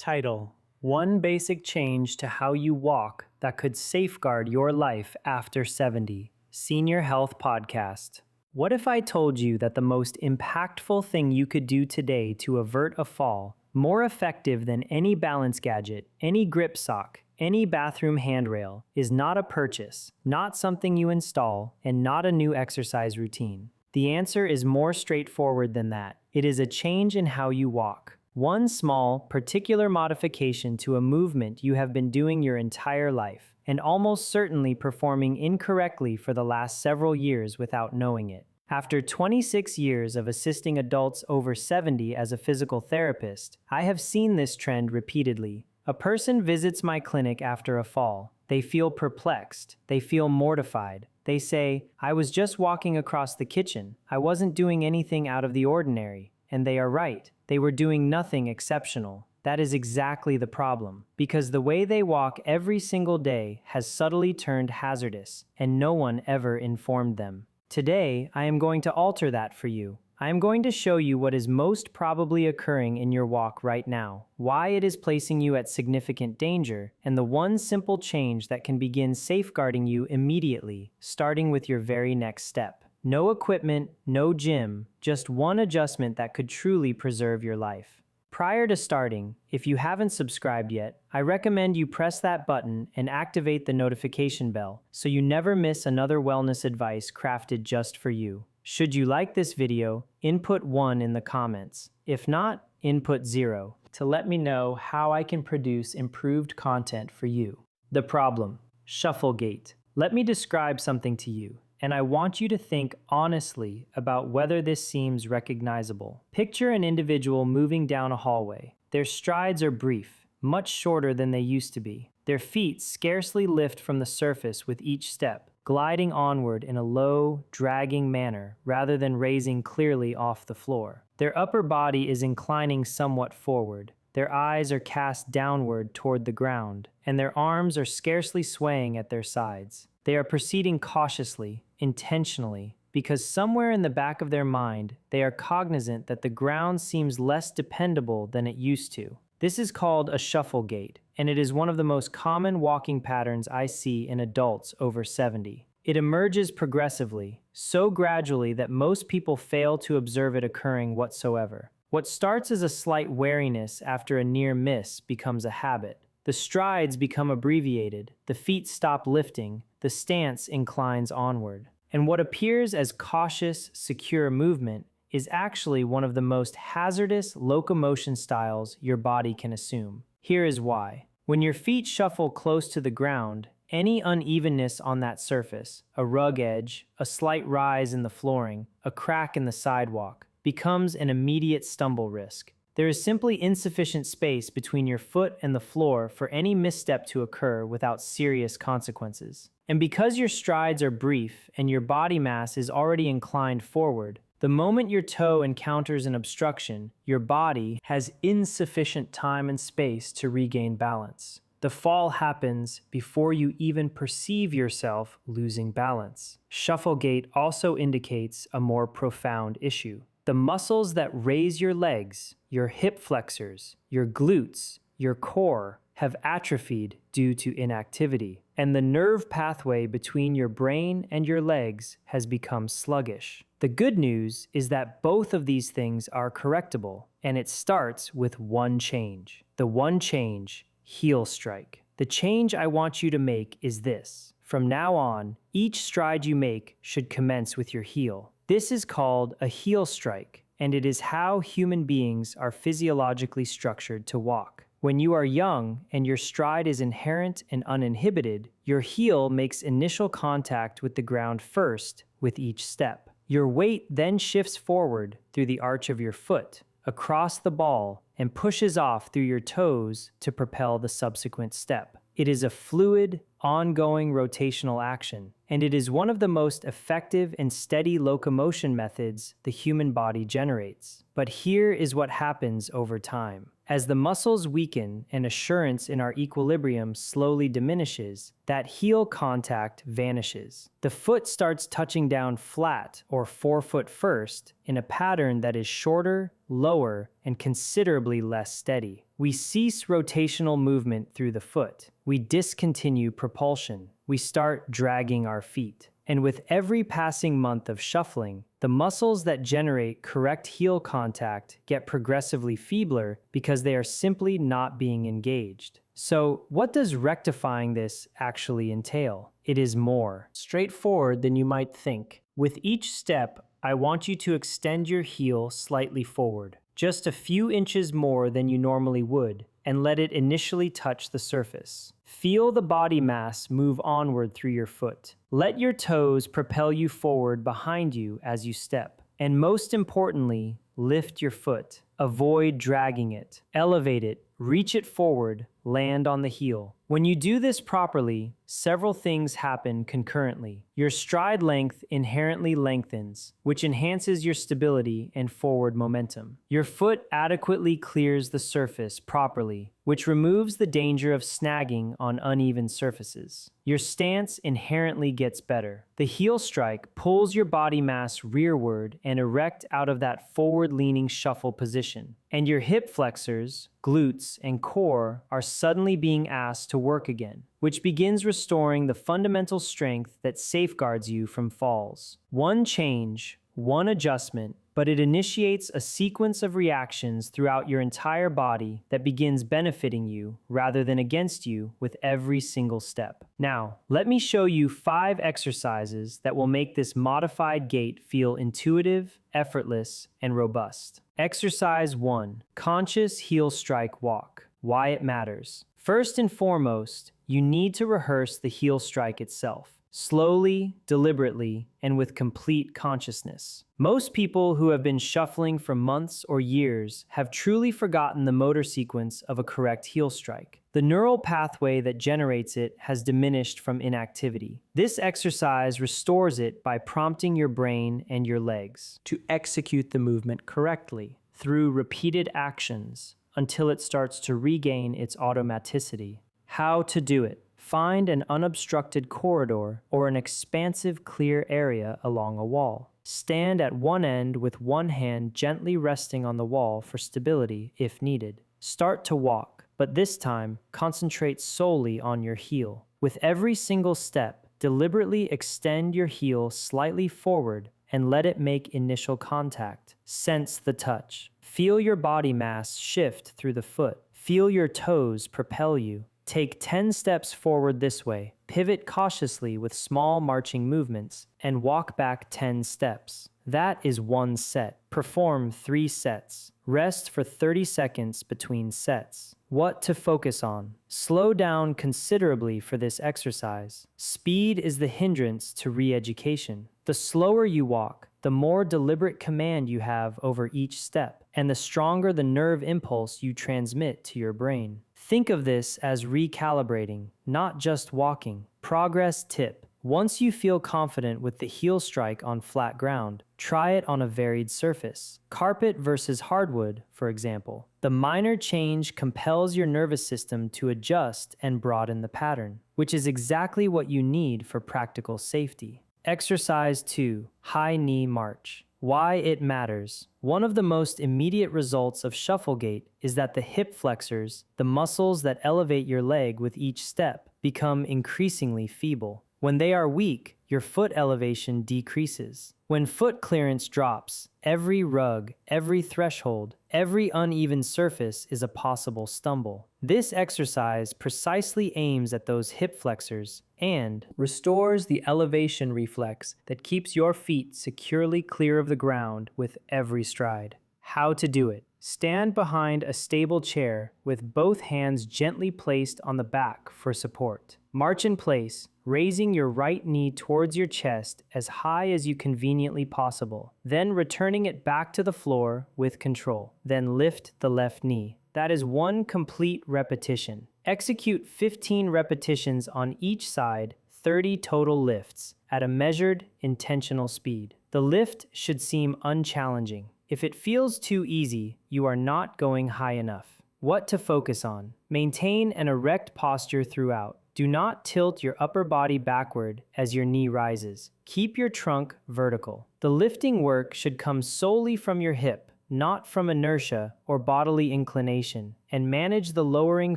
Title: One Basic Change to How You Walk That Could Safeguard Your Life After 70. Senior Health Podcast. What if I told you that the most impactful thing you could do today to avert a fall, more effective than any balance gadget, any grip sock, any bathroom handrail, is not a purchase, not something you install, and not a new exercise routine? The answer is more straightforward than that. It is a change in how you walk. One small, particular modification to a movement you have been doing your entire life, and almost certainly performing incorrectly for the last several years without knowing it. After 26 years of assisting adults over 70 as a physical therapist, I have seen this trend repeatedly. A person visits my clinic after a fall. They feel perplexed. They feel mortified. They say, "I was just walking across the kitchen. I wasn't doing anything out of the ordinary." And they are right. They were doing nothing exceptional. That is exactly the problem, because the way they walk every single day has subtly turned hazardous, and no one ever informed them. Today, I am going to alter that for you. I am going to show you what is most probably occurring in your walk right now, why it is placing you at significant danger, and the one simple change that can begin safeguarding you immediately, starting with your very next step. No equipment, no gym, just one adjustment that could truly preserve your life. Prior to starting, if you haven't subscribed yet, I recommend you press that button and activate the notification bell so you never miss another wellness advice crafted just for you. Should you like this video, input 1 in the comments. If not, input 0 to let me know how I can produce improved content for you. The problem: shuffle gait. Let me describe something to you, and I want you to think honestly about whether this seems recognizable. Picture an individual moving down a hallway. Their strides are brief, much shorter than they used to be. Their feet scarcely lift from the surface with each step, gliding onward in a low, dragging manner rather than raising clearly off the floor. Their upper body is inclining somewhat forward. Their eyes are cast downward toward the ground, and their arms are scarcely swaying at their sides. They are proceeding cautiously, intentionally, because somewhere in the back of their mind, they are cognizant that the ground seems less dependable than it used to. This is called a shuffle gait, and it is one of the most common walking patterns I see in adults over 70. It emerges progressively, so gradually that most people fail to observe it occurring whatsoever. What starts as a slight wariness after a near miss becomes a habit. The strides become abbreviated, the feet stop lifting, the stance inclines onward. And what appears as cautious, secure movement is actually one of the most hazardous locomotion styles your body can assume. Here is why. When your feet shuffle close to the ground, any unevenness on that surface, a rug edge, a slight rise in the flooring, a crack in the sidewalk, becomes an immediate stumble risk. There is simply insufficient space between your foot and the floor for any misstep to occur without serious consequences. And because your strides are brief and your body mass is already inclined forward, the moment your toe encounters an obstruction, your body has insufficient time and space to regain balance. The fall happens before you even perceive yourself losing balance. Shuffle gait also indicates a more profound issue. The muscles that raise your legs, your hip flexors, your glutes, your core, have atrophied due to inactivity, and the nerve pathway between your brain and your legs has become sluggish. The good news is that both of these things are correctable, and it starts with one change. The one change: heel strike. The change I want you to make is this. From now on, each stride you make should commence with your heel. This is called a heel strike, and it is how human beings are physiologically structured to walk. When you are young and your stride is inherent and uninhibited, your heel makes initial contact with the ground first with each step. Your weight then shifts forward through the arch of your foot, across the ball, and pushes off through your toes to propel the subsequent step. It is a fluid, ongoing rotational action, and it is one of the most effective and steady locomotion methods the human body generates. But here is what happens over time. As the muscles weaken and assurance in our equilibrium slowly diminishes, that heel contact vanishes. The foot starts touching down flat or forefoot first in a pattern that is shorter, lower, and considerably less steady. We cease rotational movement through the foot. We discontinue propulsion. We start dragging our feet. And with every passing month of shuffling, the muscles that generate correct heel contact get progressively feebler because they are simply not being engaged. So, what does rectifying this actually entail? It is more straightforward than you might think. With each step, I want you to extend your heel slightly forward, just a few inches more than you normally would, and let it initially touch the surface. Feel the body mass move onward through your foot. Let your toes propel you forward behind you as you step. And most importantly, lift your foot. Avoid dragging it. Elevate it. Reach it forward. Land on the heel. When you do this properly, several things happen concurrently. Your stride length inherently lengthens, which enhances your stability and forward momentum. Your foot adequately clears the surface properly, which removes the danger of snagging on uneven surfaces. Your stance inherently gets better. The heel strike pulls your body mass rearward and erect out of that forward-leaning shuffle position. And your hip flexors, glutes, and core are suddenly being asked to work again, which begins restoring the fundamental strength that safeguards you from falls. One change, one adjustment, but it initiates a sequence of reactions throughout your entire body that begins benefiting you rather than against you with every single step. Now, let me show you 5 exercises that will make this modified gait feel intuitive, effortless, and robust. Exercise 1. Conscious heel strike walk. Why it matters. First and foremost, you need to rehearse the heel strike itself. Slowly, deliberately, and with complete consciousness. Most people who have been shuffling for months or years have truly forgotten the motor sequence of a correct heel strike. The neural pathway that generates it has diminished from inactivity. This exercise restores it by prompting your brain and your legs to execute the movement correctly through repeated actions until it starts to regain its automaticity. How to do it. Find an unobstructed corridor or an expansive clear area along a wall. Stand at one end with one hand gently resting on the wall for stability if needed. Start to walk, but this time concentrate solely on your heel. With every single step, deliberately extend your heel slightly forward and let it make initial contact. Sense the touch. Feel your body mass shift through the foot. Feel your toes propel you. Take 10 steps forward this way, pivot cautiously with small marching movements, and walk back 10 steps. That is one set. Perform 3 sets. Rest for 30 seconds between sets. What to focus on. Slow down considerably for this exercise. Speed is the hindrance to re-education. The slower you walk, the more deliberate command you have over each step, and the stronger the nerve impulse you transmit to your brain. Think of this as recalibrating, not just walking. Progress tip. Once you feel confident with the heel strike on flat ground, try it on a varied surface. Carpet versus hardwood, for example. The minor change compels your nervous system to adjust and broaden the pattern, which is exactly what you need for practical safety. Exercise 2. High knee march. Why it matters. One of the most immediate results of shuffle gait is that the hip flexors, the muscles that elevate your leg with each step, become increasingly feeble. When they are weak, your foot elevation decreases. When foot clearance drops, every rug, every threshold, every uneven surface is a possible stumble. This exercise precisely aims at those hip flexors and restores the elevation reflex that keeps your feet securely clear of the ground with every stride. How to do it. Stand behind a stable chair with both hands gently placed on the back for support. March in place, raising your right knee towards your chest as high as you conveniently possible, then returning it back to the floor with control. Then lift the left knee. That is one complete repetition. Execute 15 repetitions on each side, 30 total lifts, at a measured, intentional speed. The lift should seem unchallenging. If it feels too easy, you are not going high enough. What to focus on. Maintain an erect posture throughout. Do not tilt your upper body backward as your knee rises. Keep your trunk vertical. The lifting work should come solely from your hip, not from inertia or bodily inclination, and manage the lowering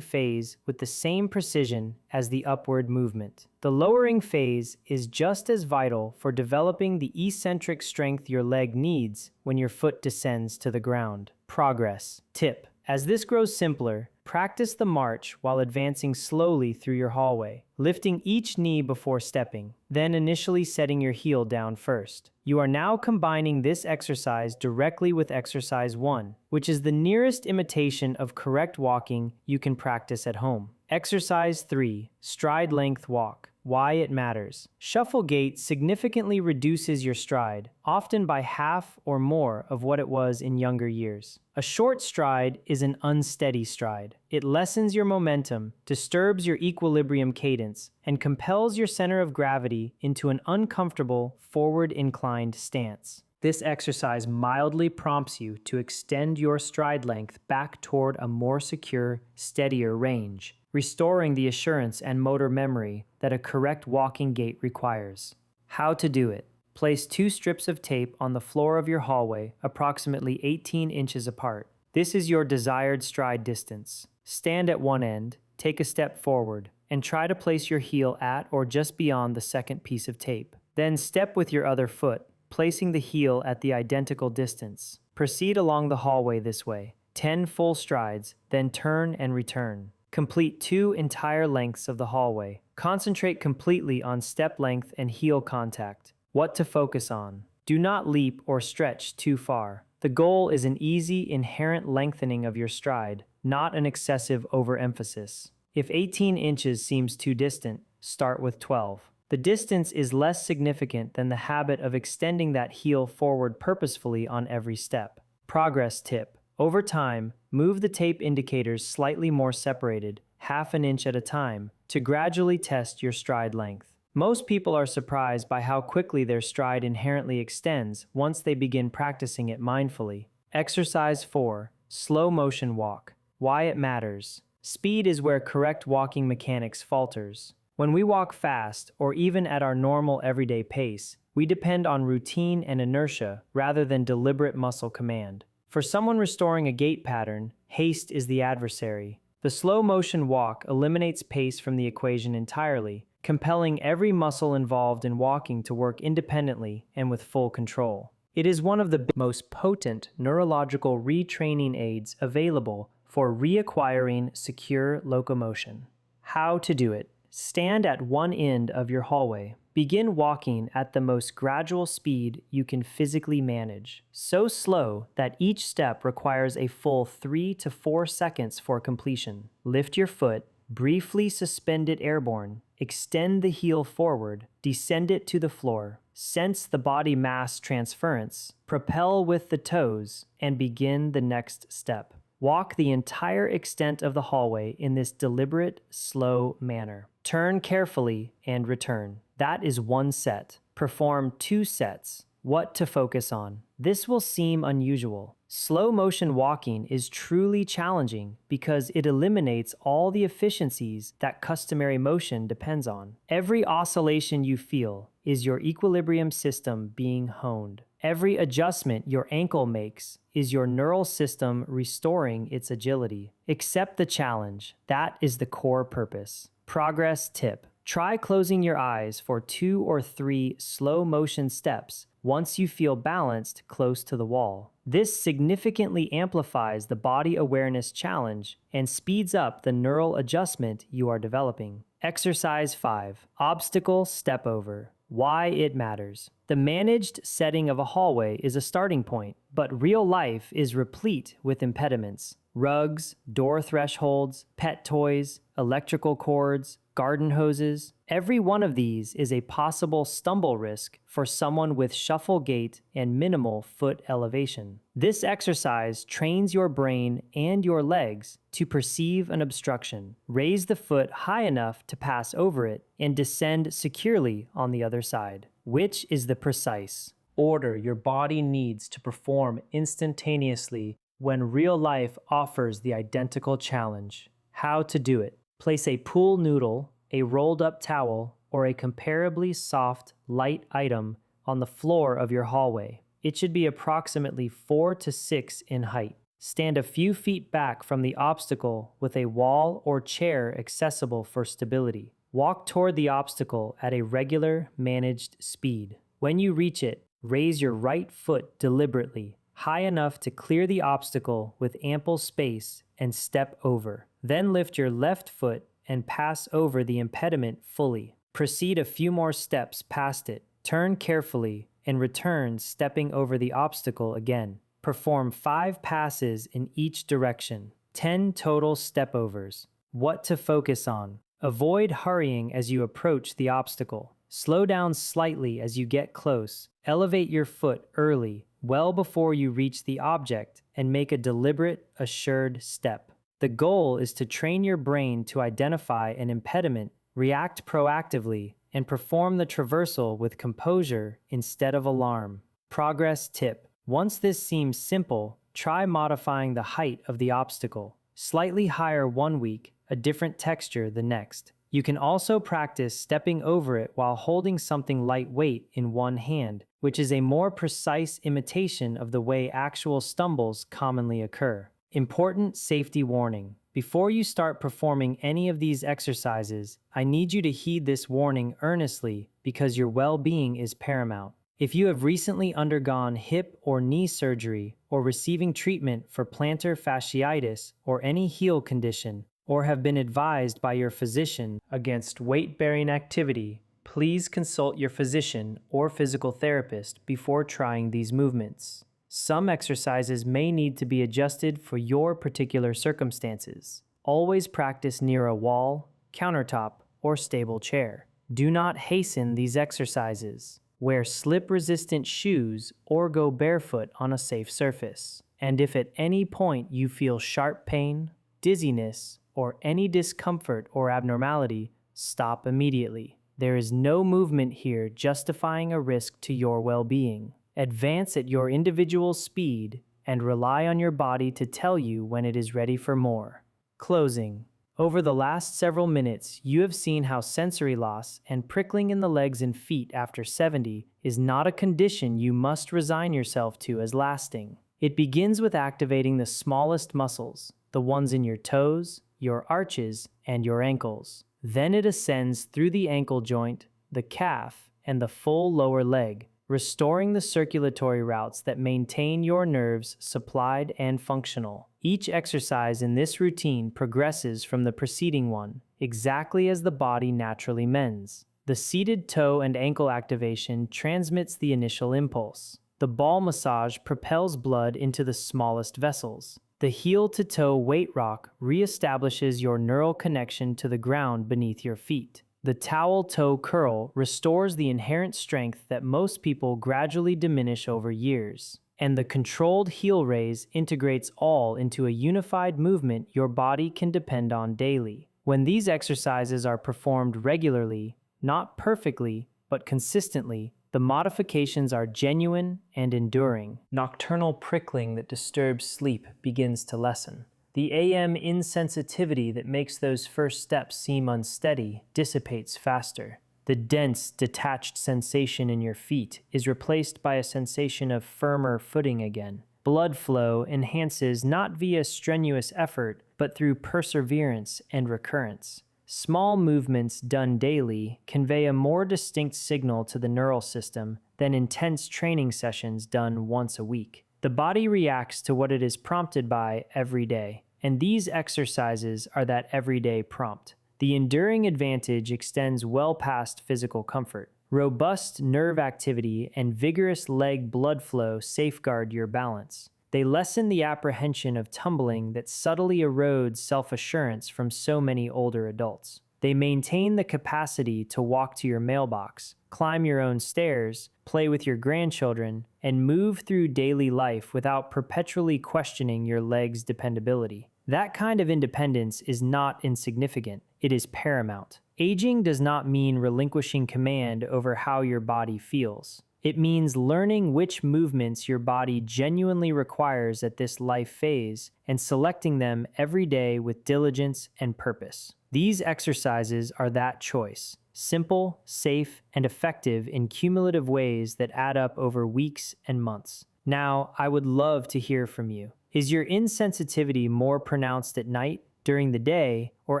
phase with the same precision as the upward movement. The lowering phase is just as vital for developing the eccentric strength your leg needs when your foot descends to the ground. Progress. Tip. As this grows simpler, practice the march while advancing slowly through your hallway, lifting each knee before stepping, then initially setting your heel down first. You are now combining this exercise directly with exercise 1, which is the nearest imitation of correct walking you can practice at home. Exercise 3, stride length walk. Why it matters. Shuffle gait significantly reduces your stride, often by half or more of what it was in younger years. A short stride is an unsteady stride. It lessens your momentum, disturbs your equilibrium cadence, and compels your center of gravity into an uncomfortable, forward-inclined stance. This exercise mildly prompts you to extend your stride length back toward a more secure, steadier range, restoring the assurance and motor memory that a correct walking gait requires. How to do it. Place 2 strips of tape on the floor of your hallway, approximately 18 inches apart. This is your desired stride distance. Stand at one end, take a step forward, and try to place your heel at or just beyond the second piece of tape. Then step with your other foot, placing the heel at the identical distance. Proceed along the hallway this way, 10 full strides, then turn and return. Complete 2 entire lengths of the hallway. Concentrate completely on step length and heel contact. What to focus on. Do not leap or stretch too far. The goal is an easy, inherent lengthening of your stride, not an excessive overemphasis. If 18 inches seems too distant, start with 12. The distance is less significant than the habit of extending that heel forward purposefully on every step. Progress tip. Over time, move the tape indicators slightly more separated, half an inch at a time, to gradually test your stride length. Most people are surprised by how quickly their stride inherently extends once they begin practicing it mindfully. Exercise 4. Slow motion walk. Why it matters. Speed is where correct walking mechanics falters. When we walk fast, or even at our normal everyday pace, we depend on routine and inertia rather than deliberate muscle command. For someone restoring a gait pattern, haste is the adversary. The slow motion walk eliminates pace from the equation entirely, compelling every muscle involved in walking to work independently and with full control. It is one of the most potent neurological retraining aids available for reacquiring secure locomotion. How to do it. Stand at one end of your hallway. Begin walking at the most gradual speed you can physically manage, so slow that each step requires a full 3 to 4 seconds for completion. Lift your foot, briefly suspend it airborne, extend the heel forward, descend it to the floor, sense the body mass transference, propel with the toes, and begin the next step. Walk the entire extent of the hallway in this deliberate, slow manner. Turn carefully and return. That is 1 set. Perform 2 sets. What to focus on. This will seem unusual. Slow motion walking is truly challenging because it eliminates all the efficiencies that customary motion depends on. Every oscillation you feel is your equilibrium system being honed. Every adjustment your ankle makes is your neural system restoring its agility. Accept the challenge. That is the core purpose. Progress tip. Try closing your eyes for 2 or 3 slow motion steps once you feel balanced close to the wall. This significantly amplifies the body awareness challenge and speeds up the neural adjustment you are developing. Exercise 5. Obstacle step over. Why it matters. The managed setting of a hallway is a starting point, but real life is replete with impediments. Rugs, door thresholds, pet toys, electrical cords, garden hoses. Every one of these is a possible stumble risk for someone with shuffle gait and minimal foot elevation. This exercise trains your brain and your legs to perceive an obstruction, raise the foot high enough to pass over it, and descend securely on the other side. Which is the precise order your body needs to perform instantaneously when real life offers the identical challenge. How to do it. Place a pool noodle, a rolled up towel, or a comparably soft, light item on the floor of your hallway. It should be approximately 4 to 6 in height. Stand a few feet back from the obstacle with a wall or chair accessible for stability. Walk toward the obstacle at a regular, managed speed. When you reach it, raise your right foot deliberately, high enough to clear the obstacle with ample space, and step over. Then lift your left foot and pass over the impediment fully. Proceed a few more steps past it. Turn carefully and return, stepping over the obstacle again. Perform 5 passes in each direction. 10 total stepovers. What to focus on. Avoid hurrying as you approach the obstacle. Slow down slightly as you get close. Elevate your foot early, well before you reach the object, and make a deliberate, assured step. The goal is to train your brain to identify an impediment, react proactively, and perform the traversal with composure instead of alarm. Progress tip. Once this seems simple, try modifying the height of the obstacle. Slightly higher one week, a different texture the next. You can also practice stepping over it while holding something lightweight in one hand, which is a more precise imitation of the way actual stumbles commonly occur. Important safety warning. Before you start performing any of these exercises, I need you to heed this warning earnestly because your well-being is paramount. If you have recently undergone hip or knee surgery or receiving treatment for plantar fasciitis or any heel condition, or have been advised by your physician against weight-bearing activity, please consult your physician or physical therapist before trying these movements. Some exercises may need to be adjusted for your particular circumstances. Always practice near a wall, countertop, or stable chair. Do not hasten these exercises. Wear slip-resistant shoes or go barefoot on a safe surface. And if at any point you feel sharp pain, dizziness, or any discomfort or abnormality, stop immediately. There is no movement here justifying a risk to your well-being. Advance at your individual speed and rely on your body to tell you when it is ready for more. Closing. Over the last several minutes, you have seen how sensory loss and prickling in the legs and feet after 70 is not a condition you must resign yourself to as lasting. It begins with activating the smallest muscles, the ones in your toes, your arches, and your ankles. Then it ascends through the ankle joint, the calf, and the full lower leg, restoring the circulatory routes that maintain your nerves supplied and functional. Each exercise in this routine progresses from the preceding one, exactly as the body naturally mends. The seated toe and ankle activation transmits the initial impulse. The ball massage propels blood into the smallest vessels. The heel-to-toe weight rock reestablishes your neural connection to the ground beneath your feet. The towel toe curl restores the inherent strength that most people gradually diminish over years. And the controlled heel raise integrates all into a unified movement your body can depend on daily. When these exercises are performed regularly, not perfectly, but consistently, the modifications are genuine and enduring. Nocturnal prickling that disturbs sleep begins to lessen. The AM insensitivity that makes those first steps seem unsteady dissipates faster. The dense, detached sensation in your feet is replaced by a sensation of firmer footing again. Blood flow enhances not via strenuous effort, but through perseverance and recurrence. Small movements done daily convey a more distinct signal to the neural system than intense training sessions done once a week. The body reacts to what it is prompted by every day, and these exercises are that everyday prompt. The enduring advantage extends well past physical comfort. Robust nerve activity and vigorous leg blood flow safeguard your balance. They lessen the apprehension of tumbling that subtly erodes self-assurance from so many older adults. They maintain the capacity to walk to your mailbox, climb your own stairs, play with your grandchildren, and move through daily life without perpetually questioning your legs' dependability. That kind of independence is not insignificant. It is paramount. Aging does not mean relinquishing command over how your body feels. It means learning which movements your body genuinely requires at this life phase and selecting them every day with diligence and purpose. These exercises are that choice, simple, safe, and effective in cumulative ways that add up over weeks and months. Now, I would love to hear from you. Is your insensitivity more pronounced at night, during the day, or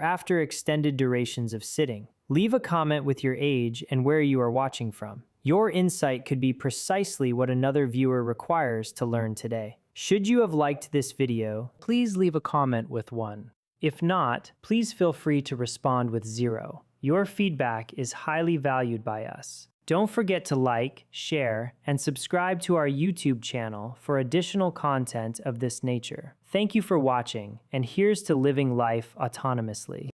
after extended durations of sitting? Leave a comment with your age and where you are watching from. Your insight could be precisely what another viewer requires to learn today. Should you have liked this video, please leave a comment with 1. If not, please feel free to respond with 0. Your feedback is highly valued by us. Don't forget to like, share, and subscribe to our YouTube channel for additional content of this nature. Thank you for watching, and here's to living life autonomously.